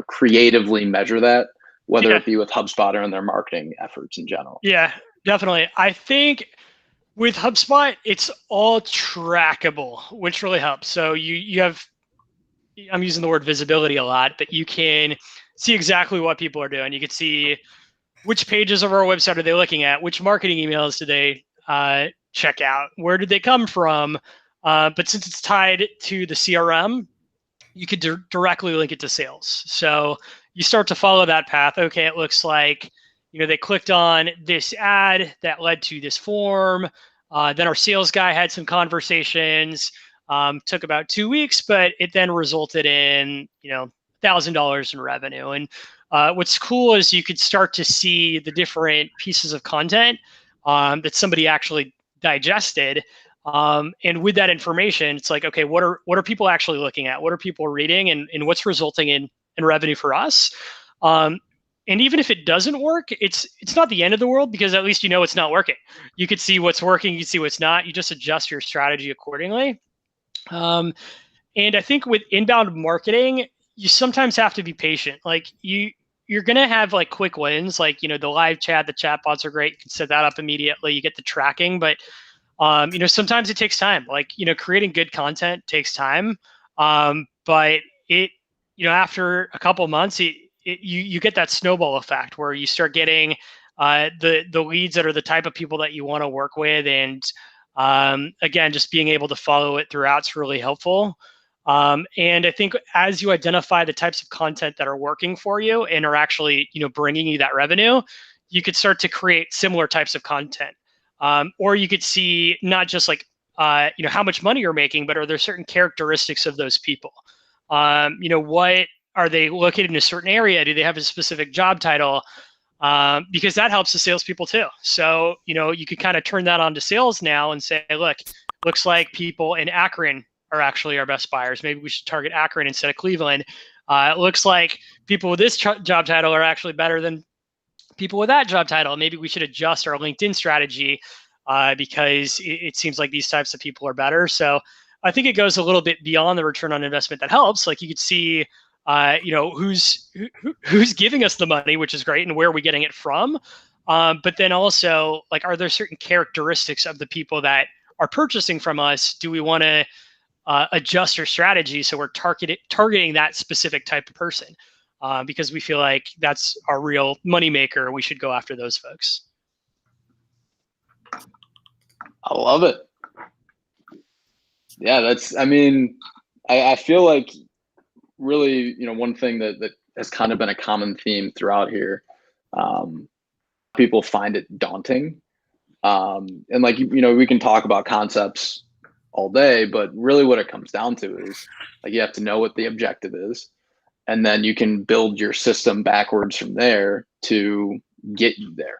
creatively measure that, whether it be with HubSpot or in their marketing efforts in general? Yeah, definitely. I think with HubSpot, it's all trackable, which really helps. So you have, I'm using the word visibility a lot, but you can see exactly what people are doing. You can see which pages of our website are they looking at, which marketing emails do they check out, where did they come from. But since it's tied to the CRM, you could directly link it to sales. So you start to follow that path. Okay, it looks like they clicked on this ad that led to this form. Then our sales guy had some conversations. Took about 2 weeks, but it then resulted in $1,000 in revenue. And what's cool is you could start to see the different pieces of content that somebody actually digested. And with that information, it's like, okay, what are people actually looking at? What are people reading, and what's resulting in revenue for us? And even if it doesn't work, it's not the end of the world, because at least it's not working. You could see what's working, you can see what's not. You just adjust your strategy accordingly. And I think with inbound marketing, you sometimes have to be patient. Like you're gonna have like quick wins, like the live chat, the chat bots are great. You can set that up immediately. You get the tracking, but sometimes it takes time. Like creating good content takes time. But it after a couple months, you get that snowball effect where you start getting the leads that are the type of people that you want to work with, and again, just being able to follow it throughout is really helpful. And I think as you identify the types of content that are working for you and are actually bringing you that revenue, you could start to create similar types of content. Or you could see not just like how much money you're making, but are there certain characteristics of those people? What are they located in a certain area? Do they have a specific job title? Because that helps the salespeople too. So you could kind of turn that on to sales now and say, look, looks like people in Akron are actually our best buyers. Maybe we should target Akron instead of Cleveland. It looks like people with this job title are actually better than people with that job title. Maybe we should adjust our LinkedIn strategy because it seems like these types of people are better. So I think it goes a little bit beyond the return on investment that helps. Like you could see, who's giving us the money, which is great, and where are we getting it from? But then also, like, are there certain characteristics of the people that are purchasing from us? Do we want to adjust our strategy so we're targeting that specific type of person? Because we feel like that's our real moneymaker. We should go after those folks. I love it. Yeah, I feel like really, one thing that has kind of been a common theme throughout here. People find it daunting. And like, we can talk about concepts all day, but really what it comes down to is like, you have to know what the objective is. And then you can build your system backwards from there to get you there.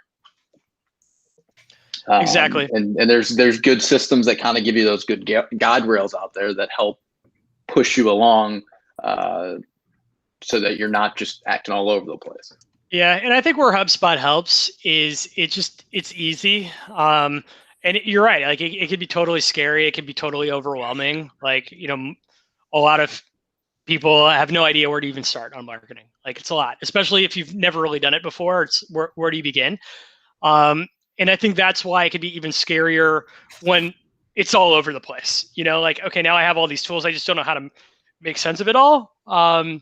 Exactly. And there's good systems that kind of give you those good guardrails out there that help push you along so that you're not just acting all over the place. Yeah, and I think where HubSpot helps is it's easy. And you're right. Like it could be totally scary. It could be totally overwhelming. Like, a lot of people have no idea where to even start on marketing. Like it's a lot, especially if you've never really done it before. It's where do you begin? And I think that's why it could be even scarier when it's all over the place. Like, okay, now I have all these tools. I just don't know how to make sense of it all. And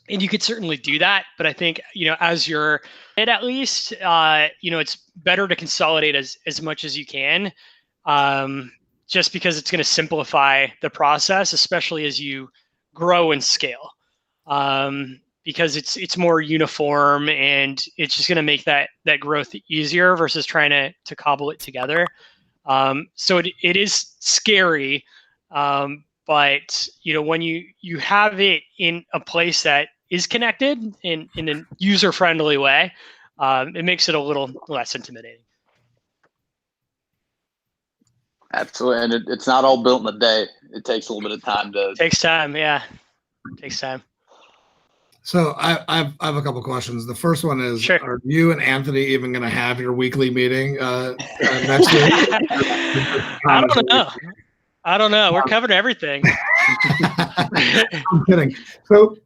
you could certainly do that. But I think, as you're at least, it's better to consolidate as much as you can, just because it's going to simplify the process, especially as you grow and scale. Because it's more uniform and it's just going to make that growth easier versus trying to cobble it together. So it is scary, but when you have it in a place that is connected in a user-friendly way, it makes it a little less intimidating. Absolutely, and it's not all built in a day. It takes a little bit of time to. Takes time, yeah. Takes time. So I have a couple questions. The first one is, Sure. Are you and Anthony even going to have your weekly meeting next week? I don't know. We're covering everything. I'm kidding. So,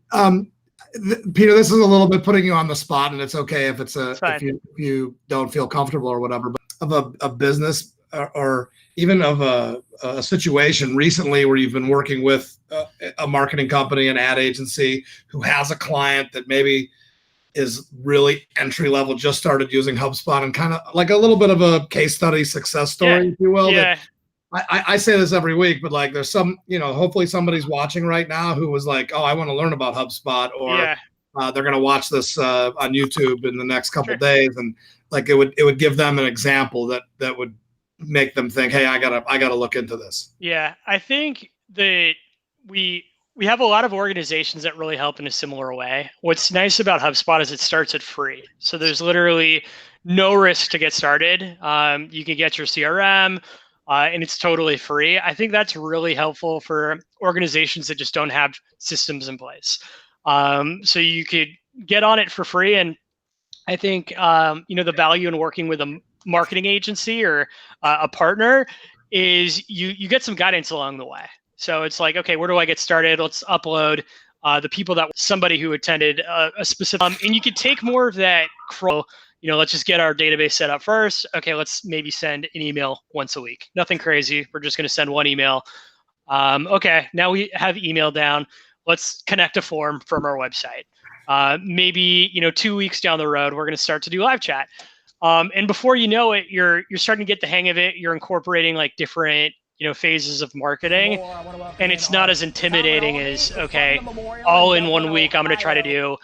Peter, this is a little bit putting you on the spot, and it's okay if if you don't feel comfortable or whatever. But of a business or even of a situation recently where you've been working with a marketing company, an ad agency who has a client that maybe is really entry level, just started using HubSpot, and kind of like a little bit of a case study success story, if you will. Yeah. I say this every week, but like there's some, hopefully somebody's watching right now who was like, oh, I want to learn about HubSpot, or they're going to watch this on YouTube in the next couple days. And like, it would give them an example that would make them think, hey, I gotta look into this. Yeah. I think that we have a lot of organizations that really help in a similar way. What's nice about HubSpot is it starts at free. So there's literally no risk to get started. You can get your CRM, and it's totally free. I think that's really helpful for organizations that just don't have systems in place. So you could get on it for free. And I think, the value in working with a marketing agency or a partner is you get some guidance along the way. So it's like, okay, where do I get started? Let's upload the people that somebody who attended a specific, and you could take more of that. Let's just get our database set up first. Okay, let's maybe send an email once a week. Nothing crazy. We're just going to send one email. Okay, now we have email down. Let's connect a form from our website. Maybe 2 weeks down the road, we're going to start to do live chat. And before you know it, you're starting to get the hang of it. You're incorporating like different phases of marketing, and it's not as intimidating as, okay, all in 1 week, I'm going to try to do,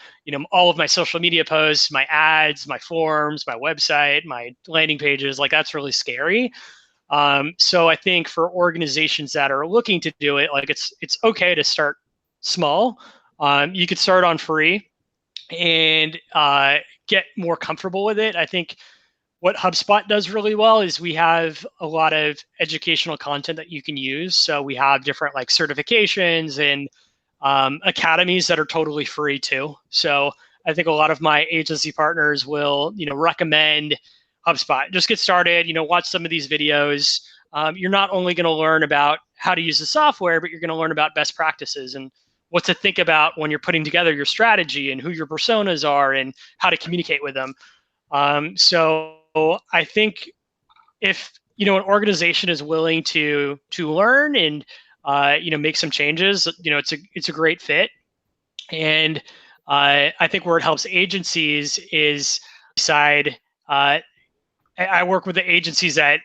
all of my social media posts, my ads, my forms, my website, my landing pages. Like, that's really scary. So I think for organizations that are looking to do it, like it's okay to start small. You could start on free and get more comfortable with it. I think what HubSpot does really well is we have a lot of educational content that you can use. So we have different like certifications and academies that are totally free too. So I think a lot of my agency partners will, recommend HubSpot. Just get started, watch some of these videos. You're not only going to learn about how to use the software, but you're going to learn about best practices and what to think about when you're putting together your strategy and who your personas are and how to communicate with them. So I think if an organization is willing to learn and make some changes, it's a great fit. And I think where it helps agencies is side. I work with the agencies that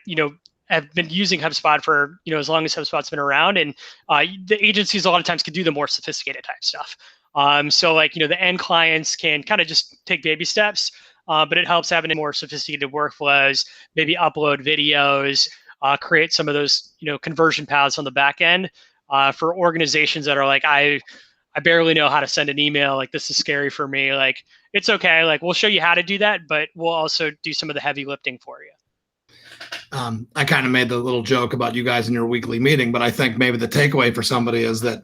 have been using HubSpot for as long as HubSpot's been around, and the agencies a lot of times can do the more sophisticated type stuff. So like the end clients can kind of just take baby steps. But it helps having more sophisticated workflows, maybe upload videos, create some of those, conversion paths on the back end for organizations that are like, I barely know how to send an email. Like, this is scary for me. Like, it's okay. Like, we'll show you how to do that, but we'll also do some of the heavy lifting for you. I kind of made the little joke about you guys in your weekly meeting, but I think maybe the takeaway for somebody is that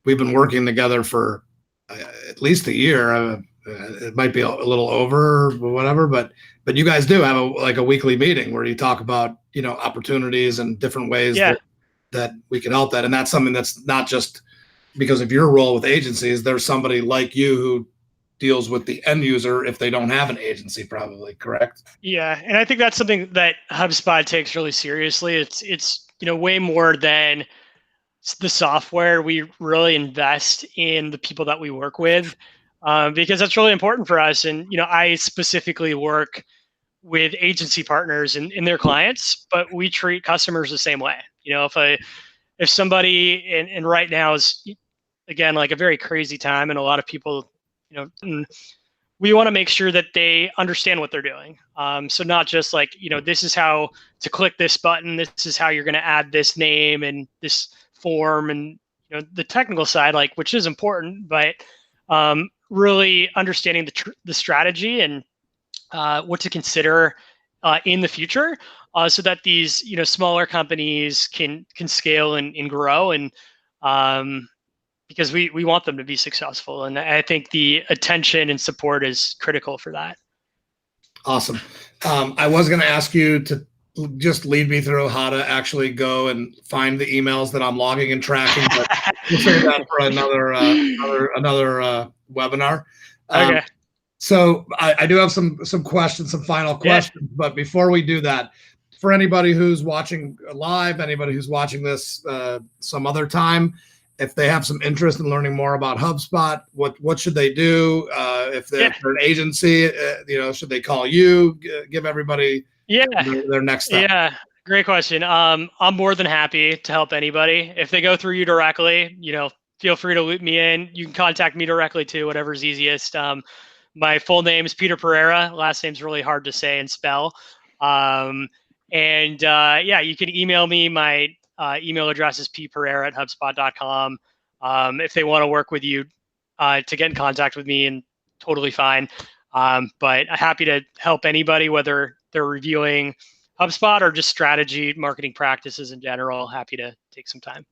we've been working together for at least a year. It might be a little over or whatever, but you guys do have a weekly meeting where you talk about, opportunities and different ways that we can help that. And that's something that's not just because of your role with agencies. There's somebody like you who deals with the end user if they don't have an agency, probably, correct? Yeah. And I think that's something that HubSpot takes really seriously. It's way more than the software. We really invest in the people that we work with. Because that's really important for us. And, I specifically work with agency partners and their clients, but we treat customers the same way. If somebody, and right now is, again, like a very crazy time, and a lot of people, we want to make sure that they understand what they're doing. So not just like, this is how to click this button, this is how you're going to add this name and this form, and, the technical side, like, which is important, but really understanding the strategy and what to consider in the future, so that these smaller companies can scale and grow, and because we want them to be successful, and I think the attention and support is critical for that. Awesome. I was going to ask you to just lead me through how to actually go and find the emails that I'm logging and tracking, but we'll save that for another webinar. Okay. So I do have some questions, some final questions, but before we do that, for anybody who's watching live, anybody who's watching this some other time, if they have some interest in learning more about HubSpot, what should they do? If they're an agency, should they call you? Give everybody their next step. Yeah, great question. I'm more than happy to help anybody. If they go through you directly, feel free to loop me in. You can contact me directly too, whatever's easiest. My full name is Peter Pereira. Last name's really hard to say and spell. You can email me. My email address is ppereira@hubspot.com. If they want to work with you to get in contact with me, and totally fine. But I'm happy to help anybody, whether they're reviewing HubSpot or just strategy, marketing practices in general. Happy to take some time.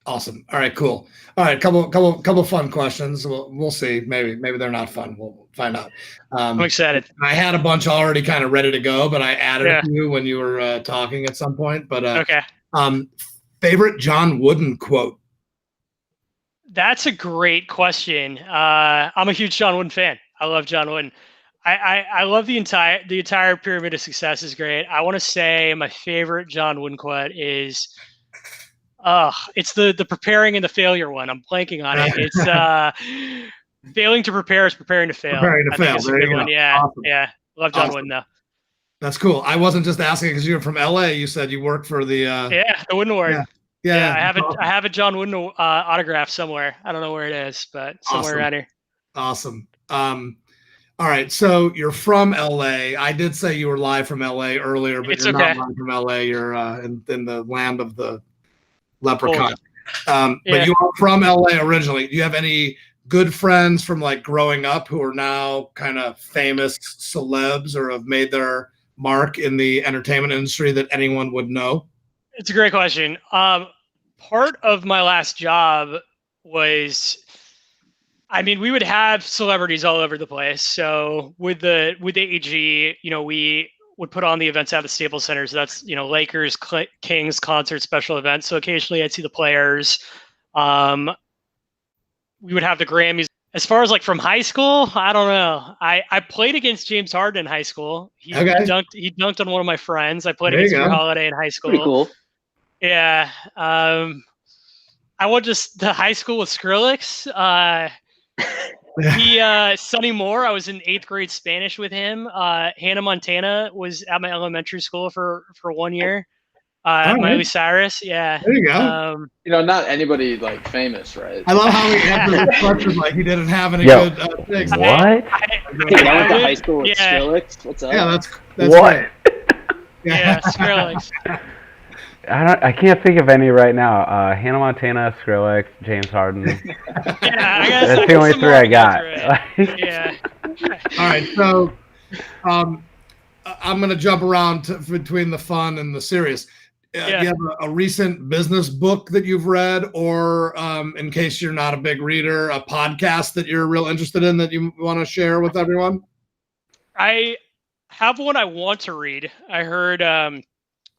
Awesome. All right, cool. All right, couple fun questions. We'll see. Maybe they're not fun. We'll find out. I'm excited. I had a bunch already kind of ready to go, but I added a few when you were talking at some point. But okay. Favorite John Wooden quote? That's a great question. I'm a huge John Wooden fan. I love John Wooden. I love the entire Pyramid of Success is great. I want to say my favorite John Wooden quote is, it's the preparing and the failure one. I'm blanking on it. It's failing to prepare is preparing to fail. Preparing to fail. There you go. Yeah, awesome. Yeah. Love John Wooden though. That's cool. I wasn't just asking because you're from LA. You said you work for the the Wooden Award. Yeah. I have a John Wooden autograph somewhere. I don't know where it is, but somewhere around here. Awesome. All right. So you're from LA. I did say you were live from LA earlier, but you're not live from LA. You're in the land of the leprechaun. But you are from LA originally. Do you have any good friends from like growing up who are now kind of famous celebs or have made their mark in the entertainment industry that anyone would know? It's a great question. Part of my last job was, we would have celebrities all over the place. So with the AG, we would put on the events at the Staples Center. So that's, Lakers, Kings, concert, special events. So occasionally I'd see the players. We would have the Grammys. As far as like from high school, I don't know. I played against James Harden in high school. He dunked on one of my friends. I played against Drew Holiday in high school. Pretty cool. Yeah. I went to the high school with Skrillex. Sonny Moore, I was in 8th grade Spanish with him. Hannah Montana was at my elementary school for 1 year. Miley Cyrus, yeah. There you go. Not anybody like famous, right? I love how he answered the question like he didn't have any good things. What? I went to high school with Skrillex. What's up? Yeah, that's what? Yeah, Skrillex. I can't think of any right now. Hannah Montana, Skrillex, James Harden. That's the only three I got. Yeah. All right, so I'm going to jump around between the fun and the serious. Do you have a recent business book that you've read, or in case you're not a big reader, a podcast that you're real interested in that you want to share with everyone? I have one I want to read. I heard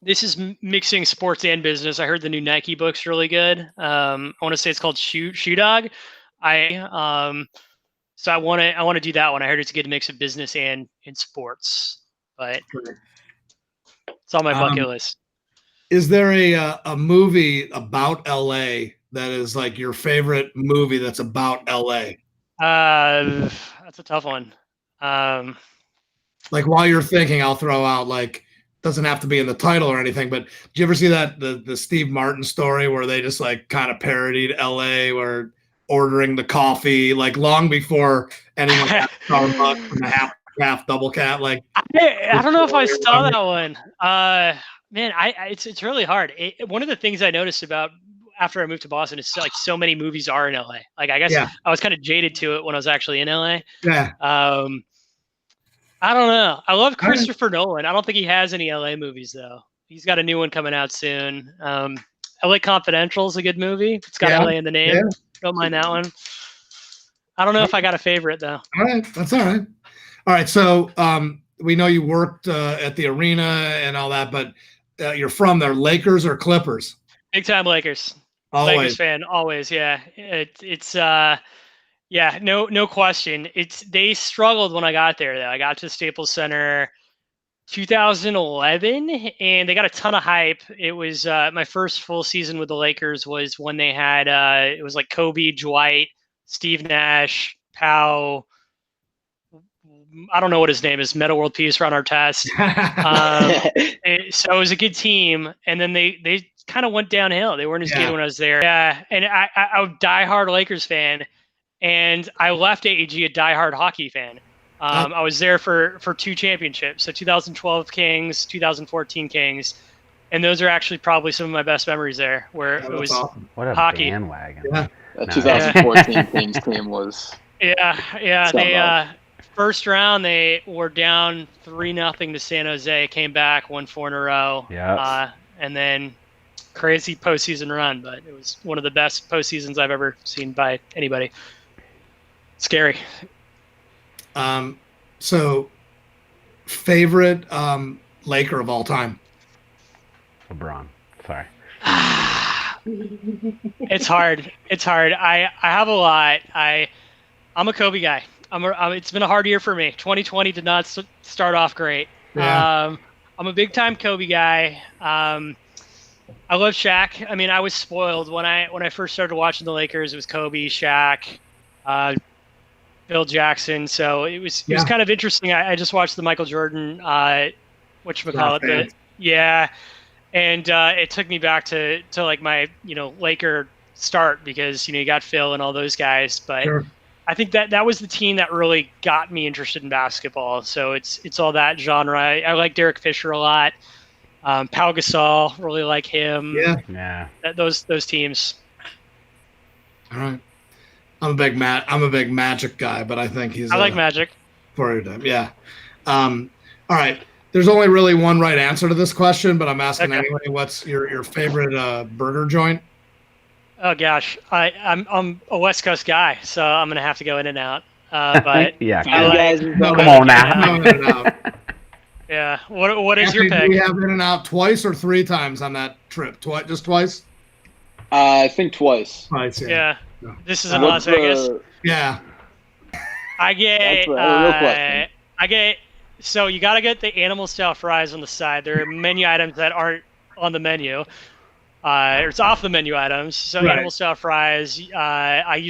this is mixing sports and business. I heard the new Nike book's really good. I want to say it's called Shoe Dog. So I want to do that one. I heard it's a good mix of business and in sports, but it's on my bucket list. Is there a movie about LA that is like your favorite movie that's about LA? That's a tough one. Like while you're thinking, I'll throw out like, doesn't have to be in the title or anything, but did you ever see that the Steve Martin story where they just like kind of parodied LA, where ordering the coffee like long before anyone got Starbucks and the half double cat? Like I don't know if I saw that one. Man, it's really hard. One of the things I noticed about after I moved to Boston is like so many movies are in LA. Like I guess I was kind of jaded to it when I was actually in LA. Yeah. I don't know. I love Christopher Nolan. I don't think he has any LA movies though. He's got a new one coming out soon. LA Confidential is a good movie. It's got LA in the name. Yeah. Don't mind that one. I don't know if I got a favorite though. All right, that's all right. All right, so we know you worked at the arena and all that, but you're from there. Lakers or Clippers? Big time Lakers. Always. Lakers fan, always. Yeah, it's yeah, no question. They struggled when I got there though. I got to Staples Center 2011, and they got a ton of hype. It was my first full season with the Lakers was when they had it was like Kobe, Dwight, Steve Nash, Powell. I don't know what his name is. Meta World Peace, Ron Artest. So it was a good team, and then they kind of went downhill. They weren't as good when I was there. Yeah, and I was a diehard Lakers fan, and I left AEG a diehard hockey fan. I was there for 2 championships, so 2012 Kings, 2014 Kings, and those are actually probably some of my best memories there, where it was awesome. What a hockey. bandwagon. Yeah. That 2014 Kings team was. Yeah. They first round they were down 3-0 to San Jose, came back, won 4 in a row. Yeah. And then crazy postseason run, but it was one of the best postseasons I've ever seen by anybody. Scary. So favorite Laker of all time? LeBron. Sorry. It's hard. I have a lot. I'm a Kobe guy. It's been a hard year for me. 2020 did not start off great. Yeah. I'm a big time Kobe guy. I love Shaq. I mean, I was spoiled when I first started watching the Lakers. It was Kobe, Shaq, Bill Jackson. So it was kind of interesting. I just watched the Michael Jordan, whatchamacallit, yeah. And it took me back to like my, Laker start because, you got Phil and all those guys. But Sure. I think that was the team that really got me interested in basketball. So it's all that genre. I like Derek Fisher a lot. Pau Gasol, really like him. Yeah. Those teams. All right. I'm a big Magic guy, but I think he's. I like Magic. Yeah. All right. There's only really one right answer to this question, but I'm asking anyway. What's your favorite burger joint? Oh gosh, I'm a West Coast guy, so I'm gonna have to go In-N-Out. But yeah, come on now. Yeah. What is your pick? Do we have In-N-Out twice or 3 times on that trip? Just twice? I think twice. Twice. Yeah. This is in Las Vegas. Yeah. That's a real question. So you got to get the animal style fries on the side. There are menu items that aren't on the menu. It's off the menu items. So animal style fries. I